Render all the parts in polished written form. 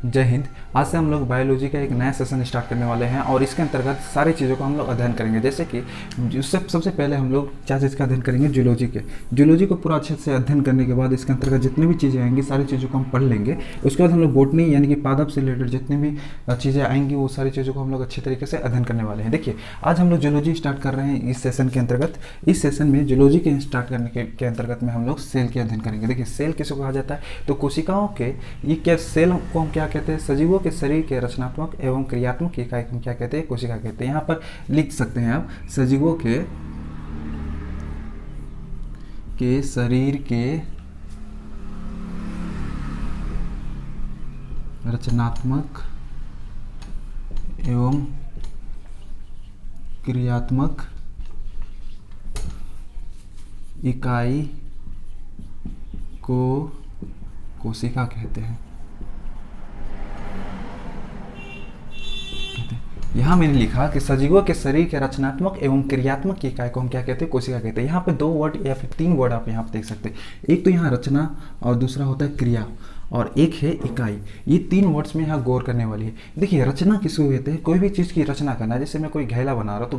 जय हिंद। आज से हम लोग बायोलॉजी का एक नया सेशन स्टार्ट करने वाले हैं और इसके अंतर्गत सारी चीज़ों को हम लोग अध्ययन करेंगे। जैसे कि उससे सबसे पहले हम लोग क्या चीज़ का अध्ययन करेंगे, जूलॉजी के। जूलॉजी को पूरा अच्छे से अध्ययन करने के बाद इसके अंतर्गत जितनी भी चीज़ें आएंगी सारी चीज़ों को हम पढ़ लेंगे। उसके बाद हम लोग बॉटनी यानी कि पादप से रिलेटेड जितनी भी चीज़ें आएंगी वो सारी चीज़ों को हम लोग अच्छे तरीके से अध्ययन करने वाले हैं। देखिए, आज हम लोग जूलॉजी स्टार्ट कर रहे हैं इस सेशन के अंतर्गत। इस सेशन में जूलॉजी के स्टार्ट करने के अंतर्गत में हम लोग सेल के अध्ययन करेंगे। देखिए, सेल किसको कहा जाता है, तो कोशिकाओं के ये क्या सेल को हम क्या कहते हैं, सजीवों के शरीर के रचनात्मक एवं क्रियात्मक इकाई को हम क्या कहते हैं, कोशिका कहते हैं। यहाँ पर लिख सकते हैं आप, सजीवों के शरीर के रचनात्मक एवं क्रियात्मक इकाई को कोशिका कहते हैं। यहाँ मैंने लिखा कि सजीवों के शरीर के रचनात्मक एवं क्रियात्मक इकाई को हम क्या कहते हैं, कोशिका कहते हैं। यहाँ पे 2 वर्ड या फिर 3 वर्ड आप यहाँ पे देख सकते हैं। एक तो यहाँ रचना और दूसरा होता है क्रिया और एक है इकाई। ये 3 वर्ड्स में यहाँ गौर करने वाली है। देखिए, रचना किसको कहते हैं, कोई भी चीज़ की रचना करना। जैसे मैं कोई घैला बना रहा हूँ तो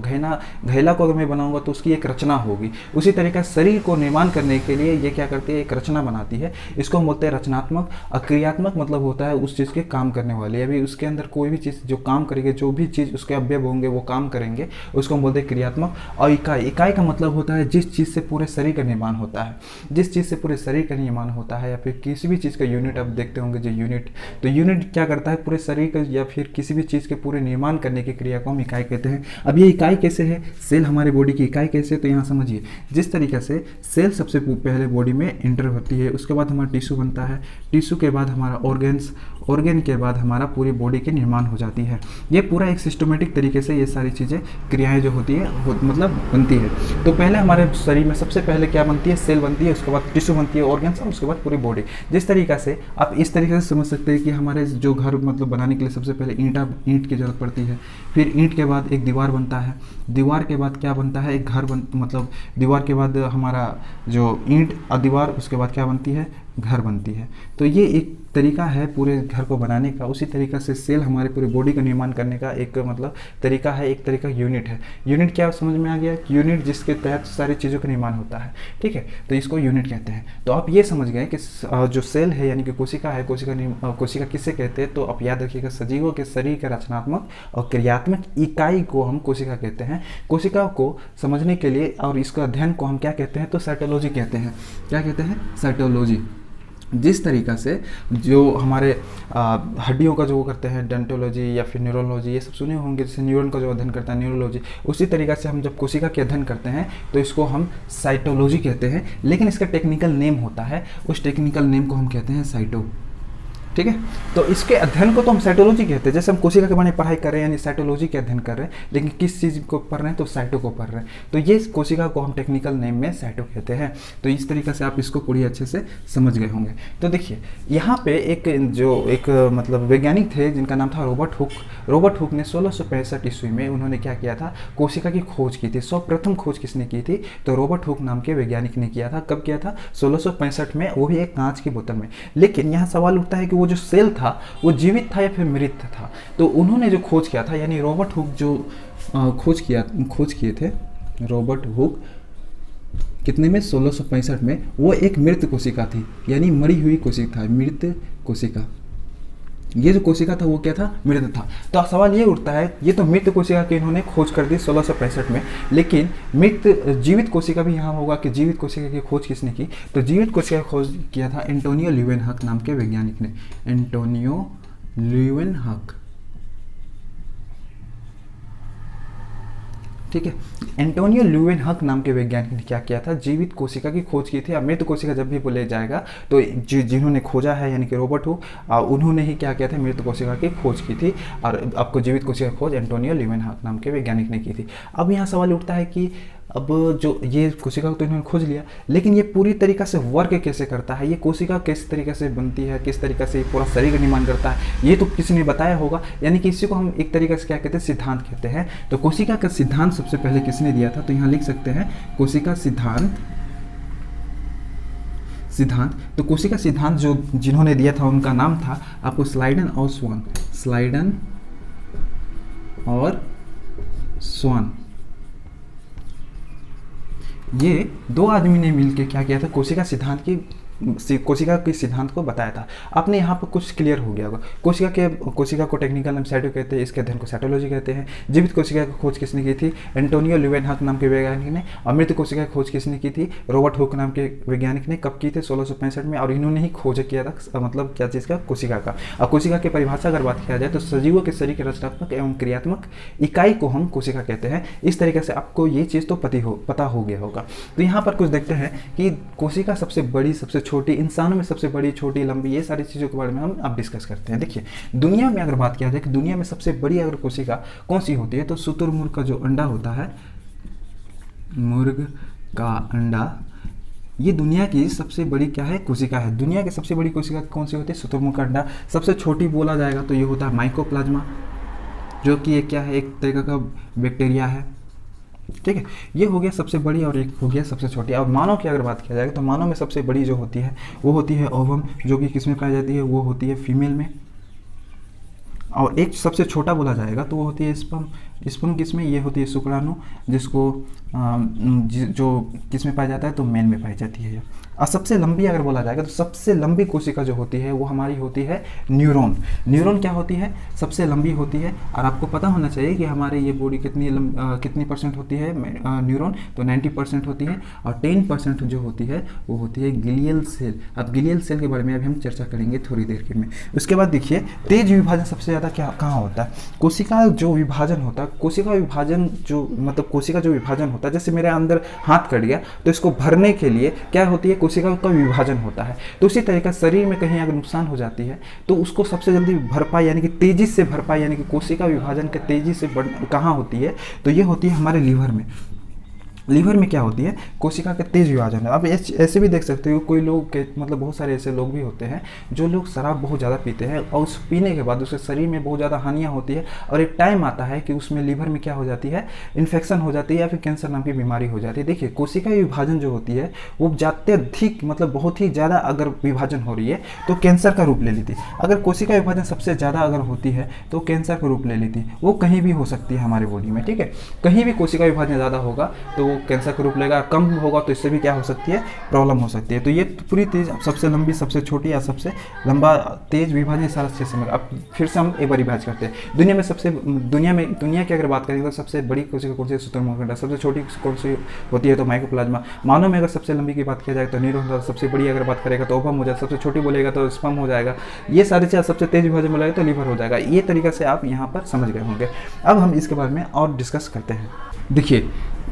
घैला को अगर मैं बनाऊंगा तो उसकी एक रचना होगी। उसी तरीके शरीर को निर्माण करने के लिए ये क्या करती है, एक रचना बनाती है। इसको हम बोलते हैं रचनात्मक। क्रियात्मक मतलब होता है उस चीज़ के काम करने वाले। अभी उसके अंदर कोई भी चीज़ जो काम करेगी, जो भी चीज़ उसके अवयव होंगे वो काम करेंगे, उसको हम बोलते हैं क्रियात्मक। और इकाई का मतलब होता है जिस चीज़ से पूरे शरीर का निर्माण होता है। जिस चीज़ से पूरे शरीर का निर्माण होता है या फिर किसी भी चीज़ का यूनिट आप देखते होंगे जो यूनिट, तो यूनिट क्या करता है, पूरे शरीर का या फिर किसी भी चीज़ के पूरे निर्माण करने की क्रिया को हम इकाई कहते हैं। अब ये इकाई कैसे है, सेल हमारे बॉडी की इकाई कैसे है, तो यहाँ समझिए। जिस तरीके से सेल सबसे पहले बॉडी में एंटर होती है, उसके बाद हमारा टिश्यू बनता है, टिश्यू के बाद हमारा ऑर्गन के बाद हमारा पूरी बॉडी की निर्माण हो जाती है। ये पूरा एक सिस्टमेटिक तरीके से ये सारी चीज़ें क्रियाएं जो होती है मतलब बनती है। तो पहले हमारे शरीर में सबसे पहले क्या बनती है, सेल बनती है, उसके बाद टिश्यू बनती है, ऑर्गन्स, और उसके बाद पूरी बॉडी। जिस तरीके से आप इस तरीके से समझ सकते हैं कि हमारे जो घर मतलब बनाने के लिए सबसे पहले ईंट की जरूरत पड़ती है। फिर ईंट के बाद एक दीवार बनता है, दीवार के बाद क्या बनता है, एक घर मतलब दीवार के बाद हमारा जो ईंट और दीवार, उसके बाद क्या बनती है, घर बनती है। तो ये एक तरीका है पूरे घर को बनाने का। उसी तरीक़ा से सेल हमारे पूरे बॉडी का निर्माण करने का एक मतलब तरीका है, एक तरीका यूनिट है। यूनिट क्या समझ में आ गया, यूनिट जिसके तहत सारी चीज़ों का निर्माण होता है, ठीक है, तो इसको यूनिट कहते हैं। तो आप ये समझ गए कि जो सेल है यानी कि कोशिका है, कोशिका किससे कहते हैं, तो आप याद रखिएगा, सजीवों के शरीर के रचनात्मक और क्रियात्मक इकाई को हम कोशिका कहते हैं। कोशिका को समझने के लिए और इसका अध्ययन को हम क्या कहते हैं, तो साइटोलॉजी कहते हैं। क्या कहते हैं, साइटोलॉजी। जिस तरीक़ा से जो हमारे हड्डियों का जो वो करते हैं, डेंटोलॉजी या फिर न्यूरोलॉजी, ये सब सुने होंगे, जैसे न्यूरॉन का जो अध्ययन करता है न्यूरोलॉजी, उसी तरीक़ा से हम जब कोशिका के अध्ययन करते हैं तो इसको हम साइटोलॉजी कहते हैं। लेकिन इसका टेक्निकल नेम होता है, उस टेक्निकल नेम को हम कहते हैं साइटो, ठीक है। तो इसके अध्ययन को तो हम साइटोलॉजी कहते हैं। जैसे हम कोशिका के बारे में पढ़ाई कर रहे हैं यानी साइटोलॉजी के अध्ययन कर रहे हैं, लेकिन किस चीज़ को पढ़ रहे हैं, तो साइटो को पढ़ रहे हैं। तो ये कोशिका को हम टेक्निकल नेम में साइटो कहते हैं। तो इस तरीके से आप इसको पूरी अच्छे से समझ गए होंगे। तो देखिए, यहाँ पे एक मतलब वैज्ञानिक थे जिनका नाम था रॉबर्ट हुक। रॉबर्ट हुक ने 1665 ईस्वी में उन्होंने क्या किया था, कोशिका की खोज की थी। सर्वप्रथम खोज किसने की थी, तो रॉबर्ट हुक नाम के वैज्ञानिक ने किया था। कब किया था, 1665 में, वो भी एक कांच की बोतल में। लेकिन यहाँ सवाल उठता है कि वो जो सेल था वो जीवित था या फिर मृत था। तो उन्होंने जो खोज किया था, यानी रॉबर्ट हुक जो खोज किए थे, रॉबर्ट हुक कितने में, 1665 में, वो एक मृत कोशिका थी, यानी मरी हुई कोशिका था, मृत कोशिका। ये जो कोशिका था वो क्या था, मृत था। तो सवाल ये उठता है, ये तो मृत कोशिका की इन्होंने खोज कर दी 1665 में, लेकिन जीवित कोशिका भी यहाँ होगा कि जीवित कोशिका की खोज किसने की, तो जीवित कोशिका की खोज किया था एंटोनियो ल्यूवेनहक नाम के वैज्ञानिक ने। एंटोनियो ल्यूवेनहक, ठीक है। एंटोनियो ल्यूवेनहक नाम के वैज्ञानिक ने क्या किया था, जीवित कोशिका की खोज की थी। मृत कोशिका जब भी बोले जाएगा तो जिन्होंने खोजा है यानी कि रॉबर्ट हुक, उन्होंने ही क्या किया था, मृत कोशिका की खोज की थी। और आपको जीवित कोशिका की खोज एंटोनियो ल्यूवेनहक नाम के वैज्ञानिक ने की थी। अब यहाँ सवाल उठता है कि अब जो ये कोशिका को तो इन्होंने खोज लिया, लेकिन ये पूरी तरीक़ा से वर्क कैसे करता है, ये कोशिका किस तरीके से बनती है, किस तरीके से पूरा शरीर का निर्माण करता है, ये तो किसी ने बताया होगा। यानी कि इसी को हम एक तरीके से क्या कहते हैं, सिद्धांत कहते हैं। तो कोशिका का सिद्धांत सबसे पहले किसने दिया था, तो यहाँ लिख सकते हैं कोशिका सिद्धांत सिद्धांत। तो कोशिका सिद्धांत जो जिन्होंने दिया था उनका नाम था आपको स्लाइडन और स्वान, स्लाइडन और स्वान। ये दो आदमी ने मिलकर क्या किया था, कोशिका के सिद्धांत को बताया था। आपने यहाँ पर कुछ क्लियर हो गया होगा। कोशिका को टेक्निकल नाम साइटो कहते हैं, इसके अध्ययन को साइटोलॉजी कहते हैं। जीवित कोशिका की खोज किसने की थी, एंटोनियो ल्यूवेनहॉक नाम के वैज्ञानिक ने। और मृत कोशिका की खोज किसने की थी, रॉबर्ट हुक नाम के वैज्ञानिक ने। कब की थी, 1665 में। और इन्होंने ही खोज किया था, मतलब क्या चीज़ का, कोशिका का। और कोशिका की परिभाषा अगर बात किया जाए तो सजीवों के शरीर के रचनात्मक एवं क्रियात्मक इकाई को हम कोशिका कहते हैं। इस तरीके से आपको ये चीज़ तो पता हो गया होगा। तो यहाँ पर कुछ देखते हैं कि कोशिका सबसे बड़ी, सबसे छोटी, इंसानों में सबसे बड़ी, छोटी, लंबी, ये सारी चीज़ों के बारे में हम अब डिस्कस करते हैं। देखिए दुनिया में अगर बात किया जाए कि दुनिया में सबसे बड़ी अगर कोशिका कौन सी होती है, तो शुतुरमुर्ग का जो अंडा होता है, मुर्ग का अंडा, ये दुनिया की सबसे बड़ी क्या है, कोशिका है। दुनिया की सबसे बड़ी कोशिका कौन सी होती है, शुतुरमुर्ग का अंडा। सबसे छोटी बोला जाएगा तो ये होता है माइकोप्लाज्मा, जो कि एक क्या है, एक तरीका का बैक्टीरिया है। ठीक है, ये हो गया सबसे बड़ी और एक हो गया सबसे छोटी। और मानव की अगर बात किया जाए तो मानव में सबसे बड़ी जो होती है वो होती है ओवम, जो कि किस में पाई जाती है, वो होती है फीमेल में। और एक सबसे छोटा बोला जाएगा तो वो होती है स्पर्म। स्पर्म किस में, ये होती है शुक्राणु, जिसको जो किस में पाया जाता है, तो मेल में पाई जाती है। और सबसे लंबी अगर बोला जाएगा तो सबसे लंबी कोशिका जो होती है वो हमारी होती है न्यूरॉन। न्यूरॉन क्या होती है, सबसे लंबी होती है। और आपको पता होना चाहिए कि हमारे ये बॉडी कितनी परसेंट होती है न्यूरॉन, तो 90% होती है। और 10% जो होती है वो होती है ग्लियल सेल। अब ग्लियल सेल के बारे में अभी हम चर्चा करेंगे थोड़ी देर के में। उसके बाद देखिए तेज विभाजन सबसे ज़्यादा कहाँ होता है, कोशिका जो विभाजन होता है, कोशिका विभाजन जो मतलब कोशिका जो विभाजन होता है, जैसे मेरे अंदर हाथ कट गया तो इसको भरने के लिए क्या होती है, कोशिका का विभाजन होता है। तो उसी तरीके शरीर में कहीं अगर नुकसान हो जाती है तो उसको सबसे जल्दी भरपाई यानी कि तेजी से भरपाई यानी कि कोशिका विभाजन के तेजी से कहाँ होती है, तो ये होती है हमारे लीवर में। लीवर में क्या होती है, कोशिका का तेज विभाजन है। अब ऐसे भी देख सकते हो कोई लोग के मतलब बहुत सारे ऐसे लोग भी होते हैं जो लोग शराब बहुत ज़्यादा पीते हैं और उस पीने के बाद उसके शरीर में बहुत ज़्यादा हानियाँ होती है और एक टाइम आता है कि उसमें लीवर में क्या हो जाती है, इन्फेक्शन हो जाती है या फिर कैंसर नाम की बीमारी हो जाती है। देखिए कोशिका विभाजन जो होती है वो अत्यधिक मतलब बहुत ही ज़्यादा अगर विभाजन हो रही है तो कैंसर का रूप ले लेती है। अगर कोशिका विभाजन सबसे ज़्यादा अगर होती है तो कैंसर का रूप ले लेती है। वो कहीं भी हो सकती है हमारे बॉडी में, ठीक है, कहीं भी कोशिका विभाजन ज़्यादा होगा तो कैंसर का रूप लेगा, कम होगा तो इससे भी क्या हो सकती है, प्रॉब्लम हो सकती है। तो ये पूरी तेज, सबसे लंबी, सबसे छोटी या सबसे लंबा तेज विभाजन सारा अच्छे से। अब फिर से हम एक बार रिवाइज करते हैं। दुनिया की अगर बात करें तो सबसे बड़ी कोशिका कौन सी है, शुतुरमुर्ग का अंडा। सबसे छोटी कौन सी होती है, तो माइकोप्लाज्मा। मानव में अगर सबसे लंबी की बात किया जाए तो न्यूरॉन, सबसे बड़ी अगर बात करेगा तो ओवम हो जाएगा, सबसे छोटी बोलेगा तो स्पर्म हो जाएगा। ये सारी चीज़ सबसे तेज विभाजन बोलेगा तो लीवर हो जाएगा। ये तरीका से आप यहाँ पर समझ गए होंगे। अब हम इसके बारे में और डिस्कस करते हैं। देखिए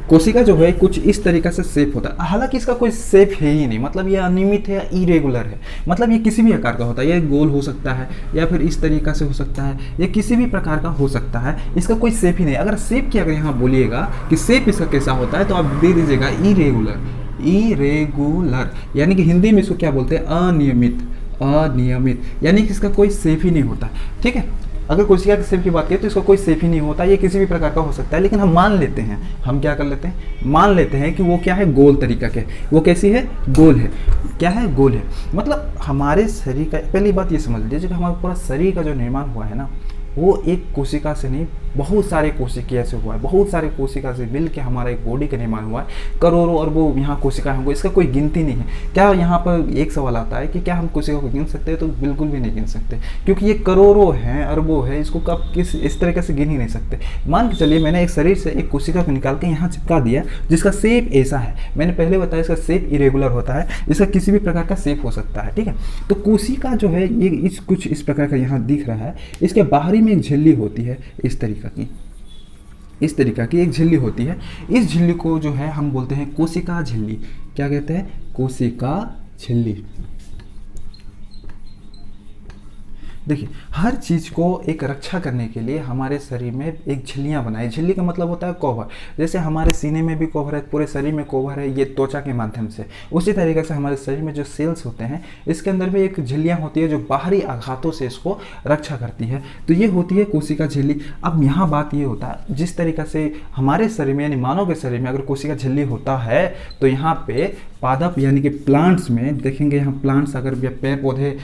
कोशिका जो है कुछ इस तरीके से शेप होता है, हालांकि इसका कोई शेप है ही नहीं, मतलब ये अनियमित है, इरेगुलर है, मतलब ये किसी भी आकार का होता है। ये गोल हो सकता है या फिर इस तरीका से हो सकता है, ये किसी भी प्रकार का हो सकता है, इसका कोई शेप ही नहीं। अगर शेप की अगर यहाँ बोलिएगा कि शेप इसका कैसा होता है तो आप दे दीजिएगा इरेगुलर, यानी कि हिंदी में इसको क्या बोलते हैं, अनियमित, यानी कि इसका कोई शेप ही नहीं होता, ठीक है। अगर कोशिका के शेप की बात करें तो इसका कोई शेप ही नहीं होता, ये किसी भी प्रकार का हो सकता है, लेकिन हम मान लेते हैं, हम क्या कर लेते हैं, मान लेते हैं कि वो क्या है, गोल तरीका के। वो कैसी है, गोल है। क्या है, गोल है। मतलब हमारे शरीर का, पहली बात ये समझ लीजिए कि हमारा पूरा शरीर का जो निर्माण हुआ है ना, वो एक कोशिका से नहीं, बहुत सारे कोशिका से हुआ है। बहुत सारे कोशिका से मिल के हमारा एक बॉडी का निर्माण हुआ है। करोड़ों अरबों यहाँ कोशिकाएं होंगी, इसका कोई गिनती नहीं है। क्या यहाँ पर एक सवाल आता है कि क्या हम कोशिका को गिन सकते हैं, तो बिल्कुल भी नहीं गिन सकते, क्योंकि ये करोड़ों हैं, अरबों है, इसको कब किस इस तरीके से गिन ही नहीं सकते। मान के चलिए मैंने एक शरीर से एक कोशिका को निकाल के यहाँ चिपका दिया जिसका शेप ऐसा है। मैंने पहले बताया इसका शेप इरेगुलर होता है, इसका किसी भी प्रकार का शेप हो सकता है, ठीक है। तो कोशिका जो है ये कुछ इस प्रकार का यहाँ दिख रहा है। इसके बाहरी में एक झिल्ली होती है, इस तरीका की एक झिल्ली होती है। इस झिल्ली को जो है हम बोलते हैं कोशिका झिल्ली। क्या कहते हैं, कोशिका झिल्ली। देखिए हर चीज़ को एक रक्षा करने के लिए हमारे शरीर में एक झिल्लियाँ बनाई। झिल्ली का मतलब होता है कवर। जैसे हमारे सीने में भी कवर है, पूरे शरीर में कवर है, ये त्वचा के माध्यम से। उसी तरीके से हमारे शरीर में जो सेल्स होते हैं इसके अंदर भी एक झिल्लियाँ होती है जो बाहरी आघातों से इसको रक्षा करती है। तो ये होती है कोशिका झिल्ली। अब यहाँ बात ये होता है, जिस तरीके से हमारे शरीर में यानी मानव के शरीर में अगर कोशिका झिल्ली होता है तो यहाँ पे पादप यानी कि प्लांट्स में देखेंगे, यहाँ प्लांट्स अगर पेड़ पौधे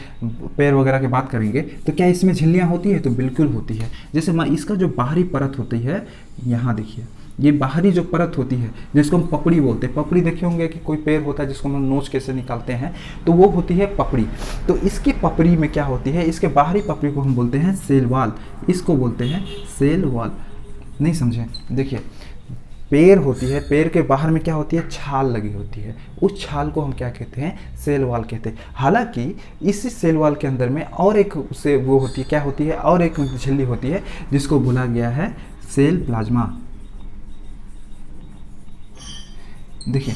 पेड़ वगैरह की बात करेंगे तो क्या इसमें झिल्लियाँ होती है? तो बिल्कुल होती है। जैसे इसका जो बाहरी परत होती है, यहाँ देखिए ये बाहरी जो परत होती है जिसको हम पपड़ी बोलते हैं, पपड़ी देखे होंगे कि कोई पेड़ होता है जिसको हम नोच कैसे निकालते हैं, तो वो होती है पपड़ी। तो इसकी पपड़ी में क्या होती है, इसके बाहरी पपड़ी को हम बोलते हैं सेल वॉल, इसको बोलते हैं सेल वॉल। नहीं समझे? देखिए पेड़ होती है, पेड़ के बाहर में क्या होती है? छाल लगी होती है, उस छाल को हम क्या कहते हैं? सेल वॉल कहते हैं। हालांकि इसी सेल वॉल के अंदर में और एक से वो होती है, क्या होती है? और एक झिल्ली होती है जिसको बोला गया है सेल प्लाज्मा। देखिए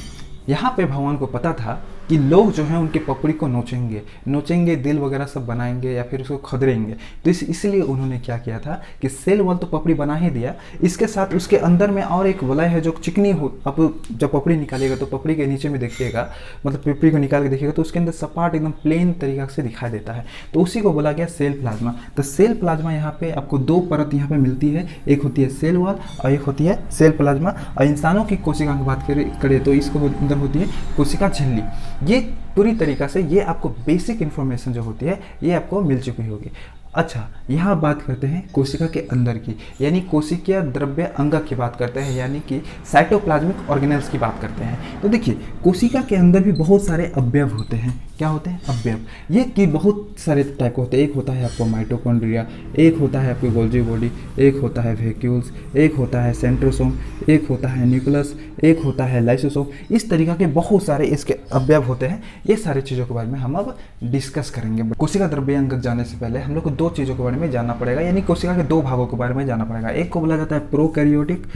यहाँ पे भगवान को पता था कि लोग जो हैं उनके पपड़ी को नोचेंगे, दिल वगैरह सब बनाएंगे या फिर उसको खदरेंगे, तो इसलिए उन्होंने क्या किया था कि सेल वॉल तो पपड़ी बना ही दिया, इसके साथ उसके अंदर में और एक वलय है जो चिकनी हो। अब जब पपड़ी निकालिएगा तो पपड़ी के नीचे में देखिएगा, मतलब पपड़ी को निकाल के देखिएगा तो उसके अंदर सपाट एकदम प्लेन तरीका से दिखाई देता है, तो उसी को बोला गया सेल प्लाज्मा। तो सेल प्लाज्मा यहाँ पे आपको दो परत यहाँ पे मिलती है, एक होती है सेल वॉल और एक होती है सेल प्लाज्मा। और इंसानों की कोशिका की बात करें तो इसको अंदर होती है कोशिका झिल्ली। ये पूरी तरीका से ये आपको बेसिक इन्फॉर्मेशन जो होती है ये आपको मिल चुकी होगी। अच्छा, यहाँ बात करते हैं कोशिका के अंदर की, यानी कोशिकीय द्रव्य अंगक की बात करते हैं, यानी कि साइटोप्लाज्मिक ऑर्गेनेल्स की बात करते हैं। तो देखिए कोशिका के अंदर भी बहुत सारे अवयव होते हैं। क्या होते हैं? अवयव। ये कि बहुत सारे टाइप के होते हैं। एक होता है आपको माइटोकॉन्ड्रिया, एक होता है आपकी गोल्जी बॉडी, एक होता है वैक्यूल्स, एक होता है सेंट्रोसोम, एक होता है न्यूक्लियस, एक होता है लाइसोसोम। इस तरीका के बहुत सारे इसके अवयव होते हैं। ये सारी चीज़ों के बारे में हम अब डिस्कस करेंगे। कोशिका द्रव्य अंगक जाने से पहले हम लोग को दो चीज़ों के बारे में जानना पड़ेगा, यानी कोशिका के दो भागों के बारे में जानना पड़ेगा। एक को बोला जाता है प्रोकैरियोटिक,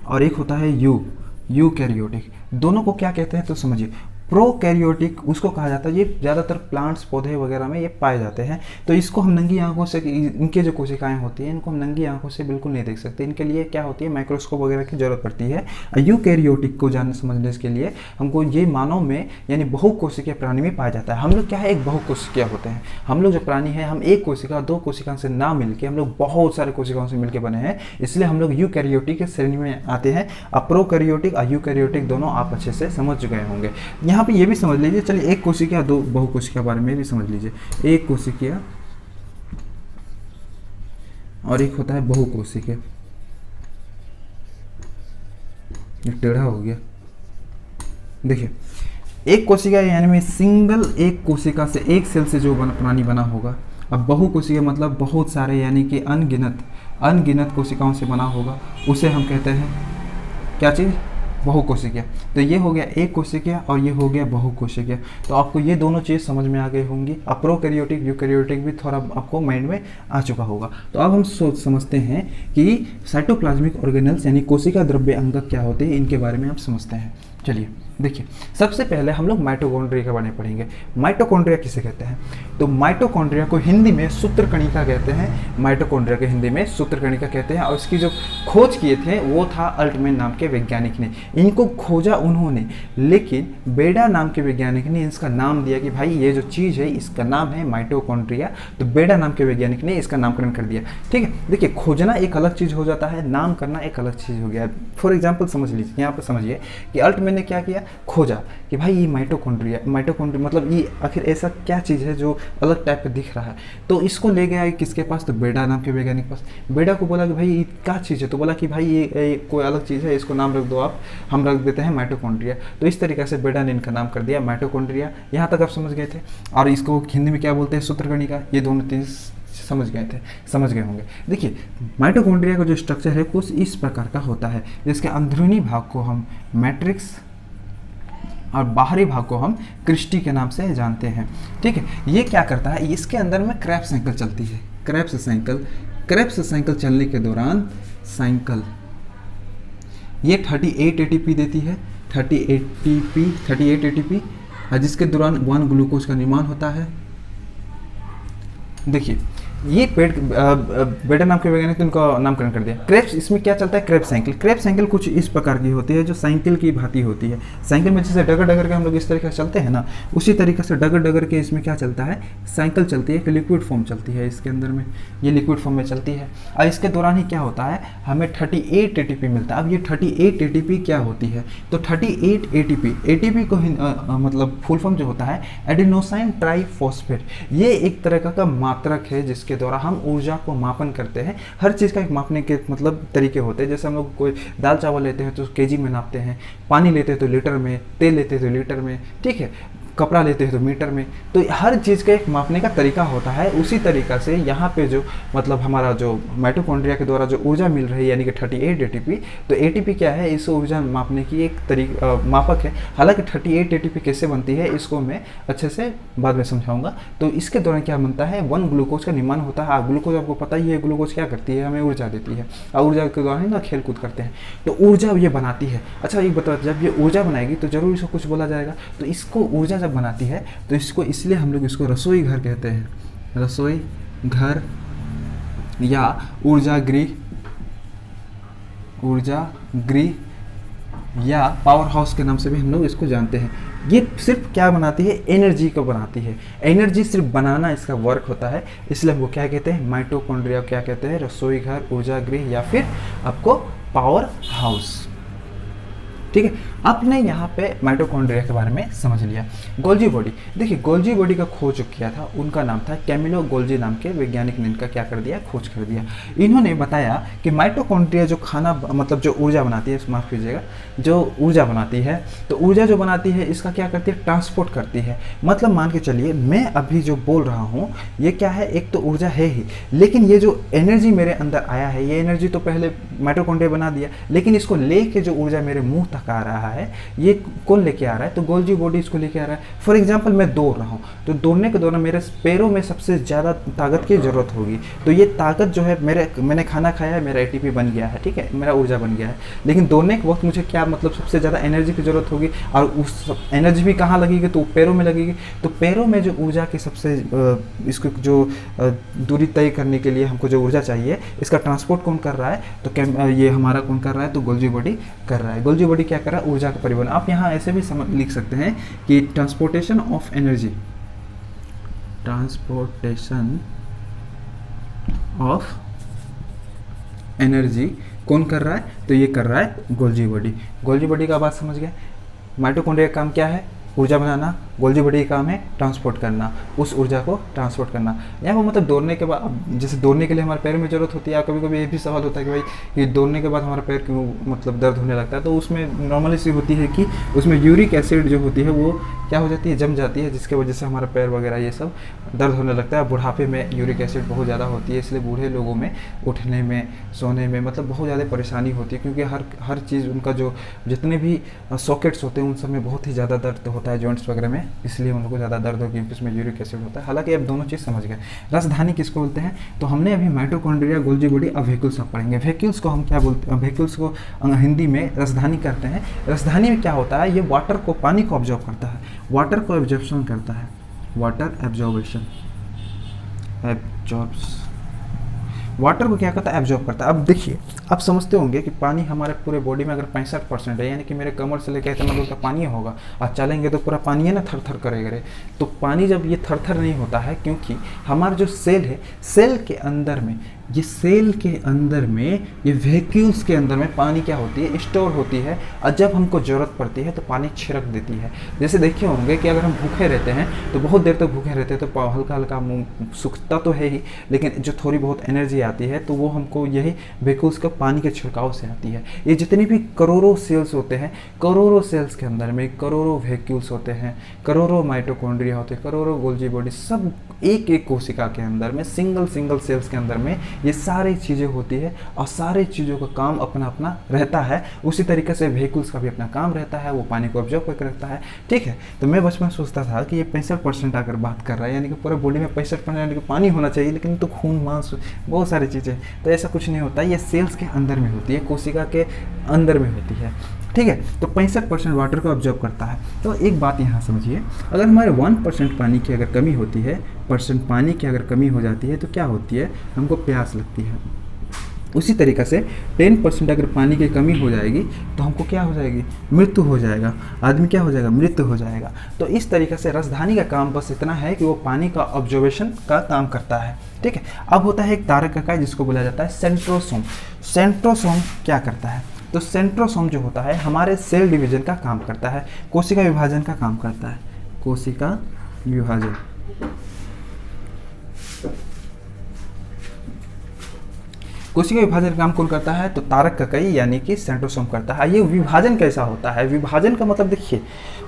और एक होता है यूकैरियोटिक। दोनों को क्या कहते हैं तो समझिए। प्रोकैरियोटिक उसको कहा जाता है, ये ज़्यादातर प्लांट्स पौधे वगैरह में ये पाए जाते हैं, तो इसको हम नंगी आंखों से, इनके जो कोशिकाएं होती हैं इनको हम नंगी आंखों से बिल्कुल नहीं देख सकते, इनके लिए क्या होती है? माइक्रोस्कोप वगैरह की जरूरत पड़ती है। यूकैरियोटिक को जानने समझने के लिए हमको ये मानव में यानी बहुकोशिकीय प्राणी में पाया जाता है। हम लोग क्या है? एक बहुकोशिकीय होते हैं। हम लोग जो प्राणी हैं हम एक कोशिका दो कोशिका से ना मिलकर हम लोग बहुत सारे कोशिकाओं से मिलकर बने हैं, इसलिए हम लोग यूकैरियोटिक के श्रेणी में आते हैं। अब प्रोकैरियोटिक और यूकैरियोटिक दोनों आप अच्छे से समझ गए होंगे। यहाँ पे ये भी समझ लीजिए, चलिए एक कोशिका दो बहुकोशिका बारे में भी समझ लीजिए। एक कोशिका और एक होता है बहुकोशिकीय। टेढ़ा हो गया। देखिए एक कोशिका यानी में सिंगल एक कोशिका से एक सेल से जो प्राणी बना होगा। अब बहुकोशिकीय मतलब बहुत सारे यानी कि अनगिनत कोशिकाओं से बना होगा, उसे हम कहते हैं क्या चीज़? बहुकोशिकीय। तो ये हो गया एक कोशिकीय और ये हो गया बहुकोशिकीय। तो आपको ये दोनों चीज़ समझ में आ गई होंगी। अब प्रोकैरियोटिक यूकैरियोटिक भी थोड़ा आपको माइंड में आ चुका होगा। तो अब हम समझते हैं कि साइटोप्लाज्मिक ऑर्गेनेल्स यानी कोशिका द्रव्य अंगक क्या होते हैं, इनके बारे में आप समझते हैं। चलिए देखिए, सबसे पहले हम लोग माइटोकॉन्ड्रिया के बारे में पढ़ेंगे। माइटोकॉन्ड्रिया किसे कहते हैं? तो माइटोकॉन्ड्रिया को हिंदी में सूत्रकणिका कहते हैं। माइटोकॉन्ड्रिया के हिंदी में सूत्रकणिका कहते हैं। और इसकी जो खोज किए थे वो था अल्टमैन नाम के वैज्ञानिक ने। इनको खोजा उन्होंने, लेकिन बेडा नाम के वैज्ञानिक ने इसका नाम दिया कि भाई ये जो चीज़ है इसका नाम है माइटोकॉन्ड्रिया। तो बेडा नाम के वैज्ञानिक ने इसका नामकरण कर दिया। ठीक है, देखिए खोजना एक अलग चीज़ हो जाता है, नाम करना एक अलग चीज़ हो गया। फॉर एग्जाम्पल समझ लीजिए, यहाँ पर समझिए कि अल्टमैन ने क्या किया? खोजा कि भाई ये माइटोकॉन्ड्रिया मतलब ये आखिर ऐसा क्या चीज़ है जो अलग टाइप का दिख रहा है। तो इसको ले गया किसके पास? तो बेडा नाम के वैज्ञानिक पास। बेडा को बोला कि भाई ये क्या चीज़ है? तो बोला कि भाई ये कोई अलग चीज़ है, इसको नाम रख दो आप, हम रख देते हैं माइटोकॉन्ड्रिया। तो इस तरीके से बेडा ने इनका नाम कर दिया माइटोकॉन्ड्रिया। यहाँ तक आप समझ गए थे। और इसको हिंदी में क्या बोलते हैं? सूत्रकणिका। ये दोनों चीज़ समझ गए होंगे। देखिए माइटोकॉन्ड्रिया का जो स्ट्रक्चर है कुछ इस प्रकार का होता है, जिसके अंदरूनी भाग को हम मैट्रिक्स और बाहरी भाग को हम क्रिस्टी के नाम से जानते हैं। ठीक है, ये क्या करता है? इसके अंदर में क्रेब्स साइकिल चलती है। क्रेब्स साइकिल चलने के दौरान साइकिल ये 38 एटीपी देती है, 38 एटीपी, जिसके दौरान 1 ग्लूकोज का निर्माण होता है। देखिए ये पेड़ बेटा नाम के वैज्ञानिक ने उनका नामकरण कर दिया। क्रेब्स, इसमें क्या चलता है, क्रेब साइकिल। क्रेब साइकिल कुछ इस प्रकार की होती है जो साइकिल की भांति होती है। साइकिल में जैसे डगर डगर के हम लोग इस तरीके से चलते हैं ना, उसी तरीके से डगर डगर के इसमें क्या चलता है, साइकिल चलती है, एक लिक्विड फॉर्म चलती है इसके अंदर में, ये लिक्विड फॉर्म में चलती है। और इसके दौरान ही क्या होता है, हमें 38 ATP मिलता है। अब ये 38 ATP क्या होती है, तो 38 ATP को मतलब फुल फॉर्म जो होता है एडिनोसाइन ट्राइफॉस्फेट, ये एक तरह का मात्रक है जिसके द्वारा हम ऊर्जा को मापन करते हैं। हर चीज़ का एक मापने के मतलब तरीके होते हैं। जैसे हम लोग कोई दाल चावल लेते हैं तो केजी में नापते हैं, पानी लेते हैं तो लीटर में, तेल लेते हैं तो लीटर में, ठीक है, कपड़ा लेते हैं तो मीटर में। तो हर चीज़ का एक मापने का तरीका होता है। उसी तरीक़ा से यहाँ पे जो मतलब हमारा जो माइटोकॉन्ड्रिया के द्वारा जो ऊर्जा मिल रही है यानी कि 38 ATP, तो ATP क्या है, इस ऊर्जा मापने की एक मापक है। हालांकि 38 ATP कैसे बनती है इसको मैं अच्छे से बाद में समझाऊंगा। तो इसके दौरान क्या बनता है, 1 ग्लूकोज का निर्माण होता है। ग्लूकोज आपको पता ही है, ग्लूकोज क्या करती है, हमें ऊर्जा देती है, और ऊर्जा के दौरान ना खेल कूद करते हैं, तो ऊर्जा ये बनाती है। अच्छा एक बता, जब ये ऊर्जा बनाएगी तो जरूर इसको कुछ बोला जाएगा। तो इसको ऊर्जा बनाती है तो इसको इसलिए हम लोग इसको रसोई घर कहते हैं, रसोई घर या ऊर्जा गृह या पावर हाउस के नाम से भी हम लोग इसको जानते हैं। ये सिर्फ क्या बनाती है, एनर्जी को बनाती है। एनर्जी सिर्फ बनाना इसका वर्क होता है, इसलिए हमको क्या कहते हैं, माइटोकॉन्ड्रिया क्या कहते हैं, रसोई घर, ऊर्जा गृह या फिर आपको पावर हाउस। ठीक है, आपने यहाँ पे माइटोकॉन्ड्रिया के बारे में समझ लिया। गोल्जी बॉडी, देखिए गोल्जी बॉडी का खोज जो किया था उनका नाम था कैमिलो गोल्जी, नाम के वैज्ञानिक ने इनका क्या कर दिया, खोज कर दिया। इन्होंने बताया कि माइटोकॉन्ड्रिया जो खाना मतलब जो ऊर्जा बनाती है, माफ़ कीजिएगा, जो ऊर्जा बनाती है, तो ऊर्जा जो बनाती है इसका क्या करती है, ट्रांसपोर्ट करती है। मतलब मान के चलिए मैं अभी जो बोल रहा हूँ ये क्या है, एक तो ऊर्जा है ही, लेकिन ये जो एनर्जी मेरे अंदर आया है, ये एनर्जी तो पहले माइटोकॉन्ड्रिया बना दिया, लेकिन इसको लेके जो ऊर्जा मेरे मुंह तक आ रहा है ये कौन लेके आ रहा है, तो गोल्जी बॉडी इसको लेके आ रहा है। फॉर एग्जांपल मैं दौड़ रहा हूँ, तो दौड़ने के दौरान मेरे पैरों में सबसे ज़्यादा ताकत की ज़रूरत होगी, तो ये ताकत जो है मैंने खाना खाया है, मेरा ATP बन गया है, ठीक है, मेरा ऊर्जा बन गया है। लेकिन दौड़ने के वक्त मुझे क्या मतलब सबसे ज़्यादा एनर्जी की ज़रूरत होगी, और उस एनर्जी भी कहाँ लगेगी, तो पैरों में लगेगी। तो पैरों में जो ऊर्जा की सबसे इसको जो दूरी तय करने के लिए हमको जो ऊर्जा चाहिए, इसका ट्रांसपोर्ट कौन कर रहा है, तो ये हमारा कौन कर रहा है, तो गोल्जी बॉडी कर रहा है। गोल्जी बॉडी क्या कर रहा है, ऊर्जा का परिवहन। आप यहाँ ऐसे भी लिख सकते हैं कि transportation of energy, transportation of energy कौन कर रहा है, तो ये कर रहा है गोल्जी बॉडी। गोल्जी बॉडी का बात समझ गए। माइटोकॉन्ड्रिया का काम क्या है, ऊर्जा बनाना। गोल्जी बॉडी का काम है ट्रांसपोर्ट करना, उस ऊर्जा को ट्रांसपोर्ट करना। यहाँ पर मतलब दौड़ने के बाद, जैसे दौड़ने के लिए हमारे पैर में जरूरत होती है, कभी कभी ये भी सवाल होता है कि भाई ये दौड़ने के बाद हमारा पैर क्यों मतलब दर्द होने लगता है, तो उसमें नॉर्मली सी होती है कि उसमें यूरिक एसिड जो होती है वो क्या हो जाती है, जम जाती है, जिसके वजह से हमारा पैर वगैरह ये सब दर्द होने लगता है। बुढ़ापे में यूरिक एसिड बहुत ज़्यादा होती है, इसलिए बूढ़े लोगों में उठने में, सोने में मतलब बहुत ज़्यादा परेशानी होती है, क्योंकि हर चीज़ उनका जो जितने भी सॉकेट्स होते हैं उन सब में बहुत ही ज़्यादा दर्द होता है, जॉइंट्स वगैरह में, इसलिए उन लोगों को ज़्यादा दर्द होगी क्योंकि उसमें यूरिक एसिड होता है। हालांकि अब दोनों चीज़ समझ गए। राजधानी किसको बोलते हैं, तो हमने अभी माइटोकॉन्ड्रिया, गोल्जी बॉडी, अब व्हीकल्स आप पढ़ेंगे। व्हीकल्स को हम क्या बोलते हैं, व्हीकल्स को हिंदी में राजधानी करते हैं। राजधानी में क्या होता है, ये वाटर को, पानी को ऑब्जॉर्व करता है, वाटर को एब्जॉर्प्शन करता है, वाटर एब्जॉर्बेशन, वाटर को क्या करता है, एब्जॉर्ब करता है। अब देखिए, आप समझते होंगे कि पानी हमारे पूरे बॉडी में अगर 65% है, यानी कि मेरे कमर से लेकर इतना दूर तक पानी होगा, और चलेंगे तो पूरा पानी है ना, थर थर करेगा। तो पानी जब ये थर थर नहीं होता है, क्योंकि हमारा जो सेल है, सेल के अंदर में, ये सेल के अंदर में, ये वैक्यूल्स के अंदर में पानी क्या होती है, स्टोर होती है, और जब हमको ज़रूरत पड़ती है तो पानी छिड़क देती है। जैसे देखे होंगे कि अगर हम भूखे रहते हैं तो बहुत देर तक भूखे रहते हैं तो हल्का हल्का मुँह सूखता तो है ही, लेकिन जो थोड़ी बहुत एनर्जी आती है तो वो हमको यही वैक्यूल्स का पानी के छिड़काव से आती है। ये जितने भी करोड़ों सेल्स होते हैं, करोड़ों सेल्स के अंदर में करोड़ों वैक्यूल्स होते हैं, करोड़ों माइटोकॉन्ड्रिया होते हैं, करोड़ों गोल्जी बॉडी, सब एक एक कोशिका के अंदर में, सिंगल सेल्स के अंदर में ये सारी चीज़ें होती है, और सारी चीज़ों का काम अपना अपना रहता है। उसी तरीके से व्हीकल्स का भी अपना काम रहता है, वो पानी को ऑब्जॉर्व करके रखता है। ठीक है, तो मैं बचपन सोचता था कि ये 65% अगर बात कर रहा है, यानी कि पूरे बॉडी में 65% यानी कि पानी होना चाहिए, लेकिन तो खून, मांस, बहुत सारी चीज़ें, तो ऐसा कुछ नहीं होता। ये सेल्स के अंदर में होती है, कोशिका के अंदर में होती है। ठीक है, तो 65% वाटर को ऑब्जॉर्व करता है। तो एक बात यहाँ समझिए, अगर हमारे 1% पानी की अगर कमी होती है 10% पानी की अगर कमी हो जाती है तो क्या होती है, हमको प्यास लगती है। उसी तरीक़े से 10% अगर पानी की कमी हो जाएगी तो हमको क्या हो जाएगी, मृत्यु हो जाएगा, आदमी क्या हो जाएगा, मृत्यु हो जाएगा। तो इस तरीक़े से राजधानी का काम बस इतना है कि वो पानी का ऑब्जर्वेशन का काम करता है, ठीक है। अब होता है एक तारक इकाई जिसको बोला जाता है सेंट्रोसोम। सेंट्रोसोम क्या करता है, तो सेंट्रोसोम जो होता है हमारे सेल डिवीजन का काम करता है, कोशिका विभाजन का काम करता है, कोशिका विभाजन। कोशिका विभाजन का काम कौन करता है, तो तारक इकाई यानी कि सेंट्रोसोम करता है। ये विभाजन कैसा होता है, विभाजन का मतलब देखिए,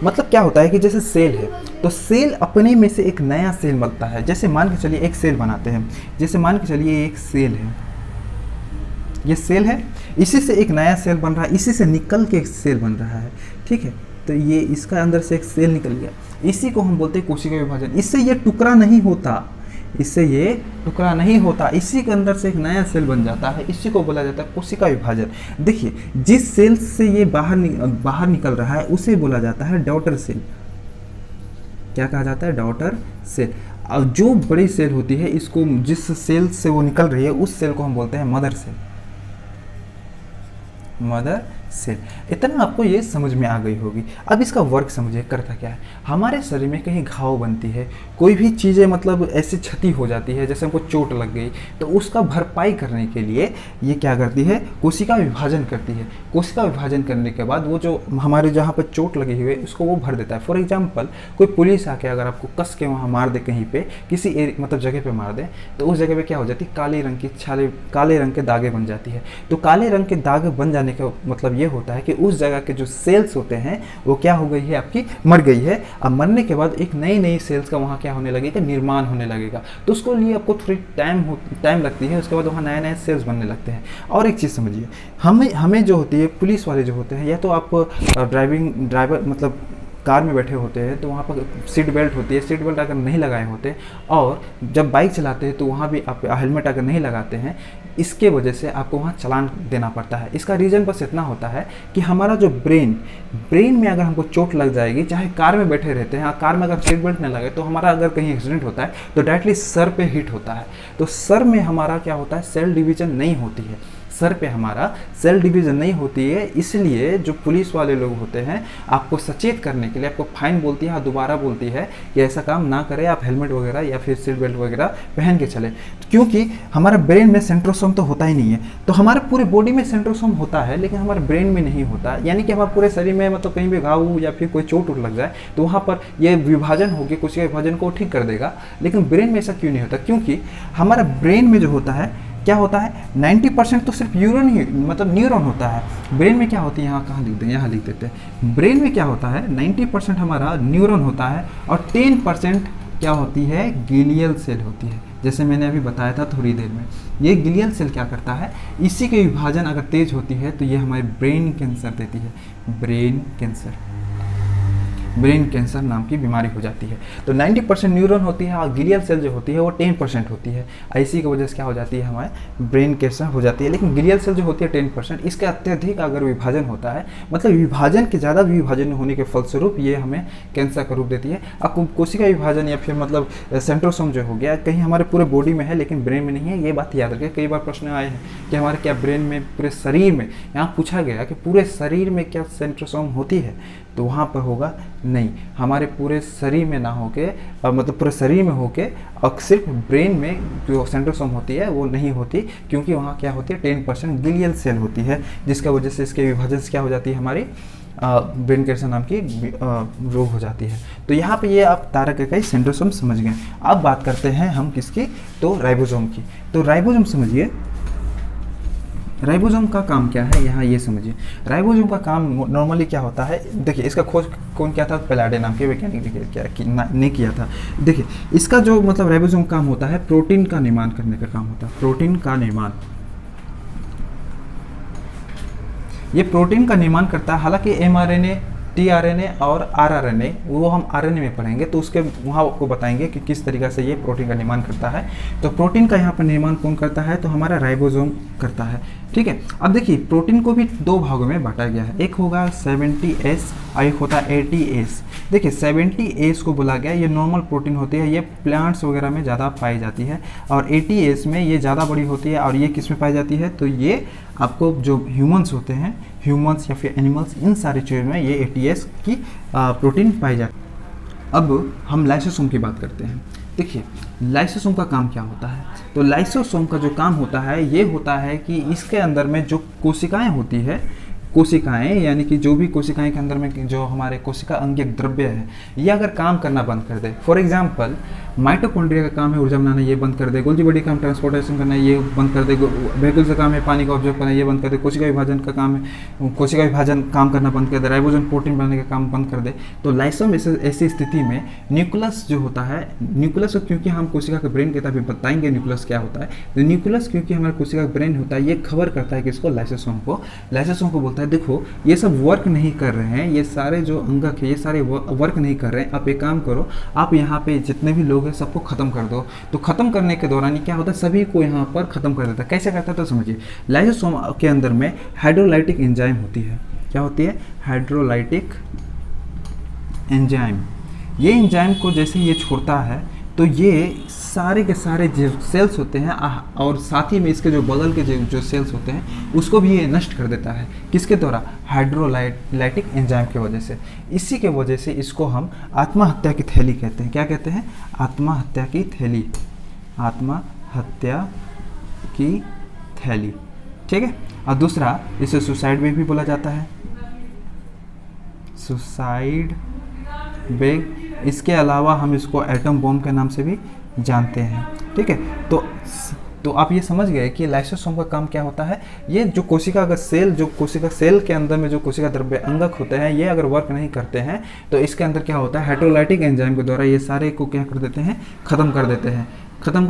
मतलब क्या होता है कि जैसे सेल है तो सेल अपने में से एक नया सेल बनता है। जैसे मान के चलिए एक सेल बनाते हैं, जैसे मान के चलिए एक सेल है, ये सेल है, इसी से एक नया सेल बन रहा है, इसी से निकल के एक सेल बन रहा है, ठीक है। तो ये इसका अंदर से एक सेल निकल गया, इसी को हम बोलते हैं कोशिका विभाजन। इससे ये टुकड़ा नहीं होता, इससे ये टुकड़ा नहीं होता, इसी के अंदर से एक नया सेल बन जाता है, इसी को बोला जाता है कोशिका विभाजन। देखिए जिस सेल से ये बाहर निकल रहा है उसे बोला जाता है डॉटर सेल। क्या कहा जाता है, डॉटर सेल। अब जो बड़ी सेल होती है इसको, जिस सेल से वो निकल रही है उस सेल को हम बोलते हैं मदर सेल, मदर सेल। इतना आपको ये समझ में आ गई होगी। अब इसका वर्क समझिए, करता क्या है, हमारे शरीर में कहीं घाव बनती है, कोई भी चीज़ें मतलब ऐसी क्षति हो जाती है, जैसे हमको चोट लग गई, तो उसका भरपाई करने के लिए ये क्या करती है, कोशिका विभाजन करती है। कोशिका विभाजन करने के बाद वो जो हमारे जहाँ पर चोट लगी हुई है उसको वो भर देता है। फॉर एग्जाम्पल कोई पुलिस आके अगर आपको कस के वहाँ मार दे, कहीं पे किसी मतलब जगह पे मार दे, तो उस जगह पे क्या हो जाती है, काले रंग की छाले, काले रंग के दागे बन जाती है। तो काले रंग के दाग बन जाने का मतलब ये होता है कि उस जगह के जो सेल्स होते हैं वो क्या हो गई है, आपकी मर गई है। अब मरने के बाद एक नई नई सेल्स का वहाँ क्या होने लगेगा, निर्माण होने लगेगा। तो उसको लिए आपको थोड़ी टाइम लगती है, उसके बाद वहाँ नए नए सेल्स बनने लगते हैं। और एक चीज़ समझिए, हमें जो होती है, पुलिस वाले जो होते हैं, या तो आप ड्राइवर मतलब कार में बैठे होते हैं तो वहाँ पर सीट बेल्ट होती है, सीट बेल्ट अगर नहीं लगाए होते, और जब बाइक चलाते हैं तो वहाँ भी आप हेलमेट अगर नहीं लगाते हैं, इसके वजह से आपको वहाँ चालान देना पड़ता है। इसका रीज़न बस इतना होता है कि हमारा जो ब्रेन में अगर हमको चोट लग जाएगी, चाहे कार में बैठे रहते हैं, कार में अगर सीट बेल्ट नहीं लगे, तो हमारा अगर कहीं एक्सीडेंट होता है तो डायरेक्टली सर पे हिट होता है। तो सर में हमारा क्या होता है, सेल डिवीजन नहीं होती है, सर पे हमारा सेल डिवीजन नहीं होती है। इसलिए जो पुलिस वाले लोग होते हैं आपको सचेत करने के लिए आपको फाइन बोलती है, दोबारा बोलती है कि ऐसा काम ना करें, आप हेलमेट वगैरह या फिर सीट बेल्ट वगैरह पहन के चले। क्योंकि हमारे ब्रेन में सेंट्रोसोम तो होता ही नहीं है। तो हमारे पूरे बॉडी में सेंट्रोसोम होता है लेकिन हमारे ब्रेन में नहीं होता, यानी कि हमारे पूरे शरीर में मतलब कहीं भी घाव या फिर कोई चोट लग जाए तो वहाँ पर ये विभाजन होगी, कोशिका विभाजन को ठीक कर देगा। लेकिन ब्रेन में ऐसा क्यों नहीं होता, क्योंकि हमारा ब्रेन में जो होता है क्या होता है, 90% तो सिर्फ न्यूरॉन होता है। ब्रेन में क्या होती है, यहाँ कहाँ लिख दें, यहाँ लिख देते हैं। ब्रेन में क्या होता है, 90% हमारा न्यूरॉन होता है और 10% क्या होती है, ग्लियल सेल होती है। जैसे मैंने अभी बताया था थोड़ी देर में, ये ग्लियल सेल क्या करता है, इसी की विभाजन अगर तेज होती है तो ये हमारे ब्रेन कैंसर देती है, ब्रेन कैंसर नाम की बीमारी हो जाती है। तो 90% न्यूरॉन होती है और ग्लियल सेल जो होती है वो 10% होती है। इसी की वजह से क्या हो जाती है, हमारे ब्रेन कैंसर हो जाती है। लेकिन ग्लियल सेल जो होती है 10%, इसके अत्यधिक अगर विभाजन होता है, मतलब विभाजन के ज़्यादा विभाजन होने के फलस्वरूप ये हमें कैंसर का रूप देती है। अब कोशिका विभाजन या फिर मतलब सेंट्रोसोम जो हो गया, कहीं हमारे पूरे बॉडी में है लेकिन ब्रेन में नहीं है, ये बात याद रखें। कई बार प्रश्न आए हैं कि हमारे क्या ब्रेन में, पूरे शरीर में, यहाँ पूछा गया कि पूरे शरीर में क्या सेंट्रोसोम होती है, तो वहाँ पर होगा नहीं, हमारे पूरे शरीर में ना होके मतलब पूरे शरीर में होके और सिर्फ ब्रेन में जो सेंट्रोसोम होती है वो नहीं होती, क्योंकि वहाँ क्या होती है 10% ग्लियल सेल होती है, जिसका वजह से इसके विभाजन से क्या हो जाती है, हमारी ब्रेन कैंसर नाम की रोग हो जाती है। तो यहाँ पे ये आप तारक इकाई सेंट्रोसोम समझ गए। अब बात करते हैं हम किसकी, तो राइबोसोम की। तो राइबोसोम समझिए, राइबोसोम का काम क्या है, यहाँ ये समझिए। राइबोसोम का काम नॉर्मली क्या होता है, देखिए इसका खोज कौन किया था, पेलाडे नाम के वैज्ञानिक ने किया था। देखिए इसका जो मतलब राइबोसोम काम होता है, प्रोटीन का निर्माण करने का काम होता है, प्रोटीन का निर्माण। ये प्रोटीन का निर्माण करता है। हालांकि mRNA टीआरएनए और आरआरएनए, वो हम आरएनए में पढ़ेंगे, तो उसके वहाँ आपको बताएंगे कि किस तरीक़ा से ये प्रोटीन का निर्माण करता है। तो प्रोटीन का यहाँ पर निर्माण कौन करता है, तो हमारा राइबोसोम करता है, ठीक है। अब देखिए प्रोटीन को भी दो भागों में बांटा गया है, एक होगा 70S और एक होता है 80S। देखिए 70S को बोला गया, ये नॉर्मल प्रोटीन होती है, ये प्लांट्स वगैरह में ज़्यादा पाई जाती है, और 80S में ये ज़्यादा बड़ी होती है, और ये किस में पाई जाती है, तो ये आपको जो ह्यूमंस होते हैं, ह्यूमंस या फिर एनिमल्स, इन सारी चीज़ों में ये 80S की प्रोटीन पाई जाती है। अब हम लाइसोसोम की बात करते हैं। देखिए लाइसोसोम का काम क्या होता है, तो लाइसोसोम का जो काम होता है ये होता है कि इसके अंदर में जो कोशिकाएं होती है, कोशिकाएं यानी कि जो भी कोशिकाएं के अंदर में जो हमारे कोशिका अंगीय द्रव्य है, ये अगर काम करना बंद कर दे, फॉर एग्जांपल माइटोकॉन्ड्रिया का काम है ऊर्जा बनाना, ये बंद कर दे, गोल्जी बॉडी का काम ट्रांसपोर्टेशन करना, ये बंद कर दे, वेहिकल्स का काम है पानी का ऑब्जर्व करना, ये बंद कर दे, कोशिका विभाजन का काम है, कोशिका विभाजन काम करना बंद कर दे, राइबोसोम प्रोटीन बनाने का काम बंद कर दे, तो लाइसोसोम ऐसी स्थिति में न्यूक्लियस जो होता है, न्यूक्लियस क्योंकि हम कोशिका का ब्रेन कहता है, अभी बताएंगे न्यूक्लियस क्या होता है, तो न्यूक्लियस क्योंकि हमारे कोशिका का ब्रेन होता है, ये खबर करता है कि इसको लाइसोसोम को बोलता है देखो ये सब वर्क नहीं कर रहे हैं, ये सारे जो अंगक है ये सारे वर्क नहीं कर रहे हैं, आप एक काम करो, आप यहाँ पे जितने भी लोग हैं सबको खत्म कर दो। तो खत्म करने के दौरान क्या होता है, सभी को यहाँ पर खत्म कर देता है। कैसे करता है तो समझिए, लाइसोसोम के अंदर में हाइड्रोलाइटिक एंजाइम होती है, क्या होती है, हाइड्रोलाइटिक एंजाइम। ये एंजाइम को जैसे ये छोड़ता है तो ये सारे के सारे जो सेल्स होते हैं और साथ ही में इसके जो बगल के जो सेल्स होते हैं उसको भी ये नष्ट कर देता है, किसके द्वारा, हाइड्रोलाइटिक एंजाइम की वजह से। इसी के वजह से इसको हम आत्महत्या की थैली कहते हैं। क्या कहते हैं, आत्महत्या की थैली, आत्महत्या की थैली, ठीक है। और दूसरा इसे सुसाइड बैग भी बोला जाता है, सुसाइड बैग। इसके अलावा हम इसको एटम बॉम्ब के नाम से भी जानते हैं, ठीक है। तो आप ये समझ गए कि लाइसोसोम का काम क्या होता है। ये जो कोशिका का सेल, जो कोशिका सेल के अंदर में जो कोशिका द्रव्य अंगक होते हैं, ये अगर वर्क नहीं करते हैं तो इसके अंदर क्या होता है, हाइड्रोलाइटिक एंजाइम के द्वारा ये सारे को क्या कर देते हैं, खत्म कर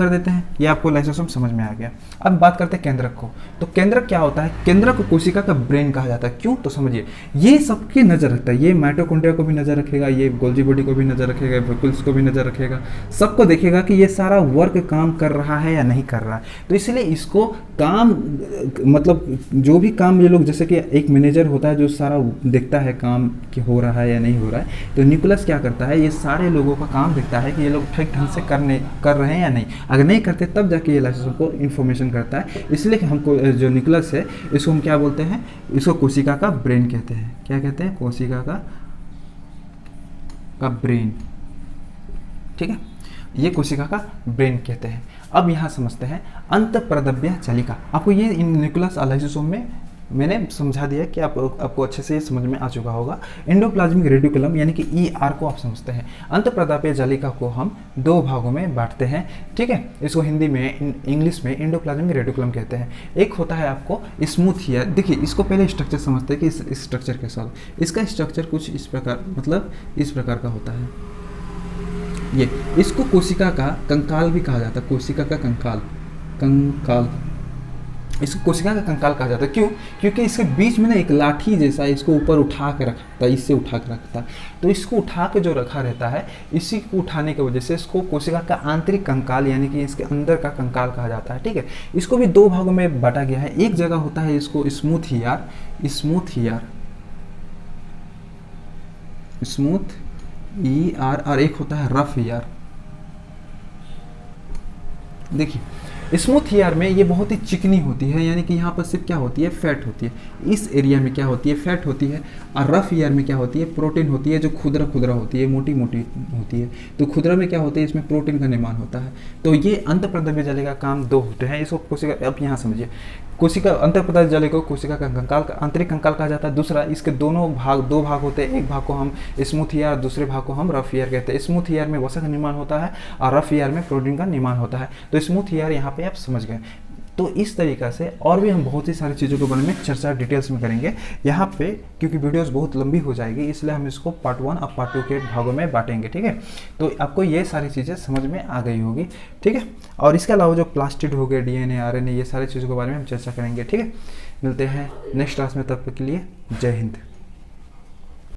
देते हैं। ये आपको लाइसोसोम समझ में आ गया। अब बात करते हैं केंद्रक को। तो केंद्रक क्या होता है, केंद्रक को कोशिका का ब्रेन कहा जाता है। क्यों, तो समझिए, ये सबकी नज़र रखता है, ये माइटोकॉन्ड्रिया को भी नज़र रखेगा, ये गोल्जी बॉडी को भी नज़र रखेगा, वेहिकल्स को भी नज़र रखेगा, सबको देखेगा कि ये सारा वर्क काम कर रहा है या नहीं कर रहा है। तो इसलिए इसको काम, मतलब जो भी काम ये लोग, जैसे कि एक मैनेजर होता है जो सारा देखता है काम कि हो रहा है या नहीं हो रहा है, तो न्यूक्लियस क्या करता है, ये सारे लोगों का काम देखता है कि ये लोग ठीक ढंग से कर रहे हैं या नहीं। अगर नहीं करते तब जाके ये लाइसोसोम को इन्फॉर्मेशन करता है। इसलिए हमको जो न्यूक्लियस है इसको हम क्या बोलते हैं, इसको कोशिका का ब्रेन कहते हैं। क्या कहते हैं, कोशिका का ब्रेन, ठीक है, ये कोशिका का ब्रेन कहते हैं। अब यहाँ समझते हैं अंतःप्रद्रव्य जालिका। आपको ये न्यूक्लियस लाइसोसोम में मैंने समझा दिया कि आपको अच्छे से ये समझ में आ चुका होगा। एंडोप्लाज्मिक रेटिकुलम यानी कि ER को आप समझते हैं। अंतःप्रद्रव्य जालिका को हम दो भागों में बांटते हैं, ठीक है। इसको हिंदी में, इंग्लिश में एंडोप्लाज्मिक रेटिकुलम कहते हैं। एक होता है आपको स्मूथ ईयर। देखिए इसको पहले स्ट्रक्चर समझते हैं कि इस स्ट्रक्चर के साथ, इसका स्ट्रक्चर कुछ इस प्रकार, मतलब इस प्रकार का होता है। ये इसको कोशिका का कंकाल भी कहा जाता है, कोशिका का कंकाल, इसको कोशिका का कंकाल कहा जाता है। क्यों, क्योंकि इसके बीच में ना एक लाठी जैसा इसको ऊपर उठा के रखता है, इससे उठा के रखता है। तो इसको उठा के जो रखा रहता है, इसी को उठाने की वजह से इसको कोशिका का आंतरिक कंकाल यानी कि इसके अंदर का कंकाल कहा जाता है, ठीक है। इसको भी दो भागों में बांटा गया है। एक जगह होता है इसको स्मूथ ER, और एक होता है रफ ER। देखिए स्मूथ ईयर में ये बहुत ही चिकनी होती है, यानी कि यहाँ पर सिर्फ क्या होती है, फैट होती है। इस एरिया में क्या होती है, फैट होती है। और रफ ईयर में क्या होती है, प्रोटीन होती है, जो खुदरा होती है, मोटी होती है। तो खुदरा में क्या होती है, इसमें प्रोटीन का निर्माण होता है। तो ये अंतःप्रद्रव्य जालिका का काम दो होते हैं। इसको कोशिका, अब यहाँ समझिए, कोशिका अंतःप्रद्रव्य जालिका को कोशिका का कंकाल, आंतरिक कंकाल कहा जाता है। दूसरा, इसके दो भाग होते हैं। एक भाग को हम स्मूथ ईयर, दूसरे भाग को हम रफ ईयर कहते हैं। स्मूथ ईयर में वसा का निर्माण होता है और रफ ईयर में प्रोटीन का निर्माण होता है। तो स्मूथ ईयर यहाँ पे आप समझ गए। तो इस तरीक़ा से और भी हम बहुत ही सारी चीज़ों के बारे में चर्चा डिटेल्स में करेंगे यहाँ पे, क्योंकि वीडियोस बहुत लंबी हो जाएगी, इसलिए हम इसको पार्ट 1 और पार्ट 2 के भागों में बांटेंगे, ठीक है। तो आपको ये सारी चीज़ें समझ में आ गई होगी, ठीक है। और इसके अलावा जो प्लास्टिड हो गए, DNA, RNA, ये सारी चीज़ों के बारे में हम चर्चा करेंगे, ठीक है। मिलते हैं नेक्स्ट क्लास में, तब तक के लिए जय हिंद।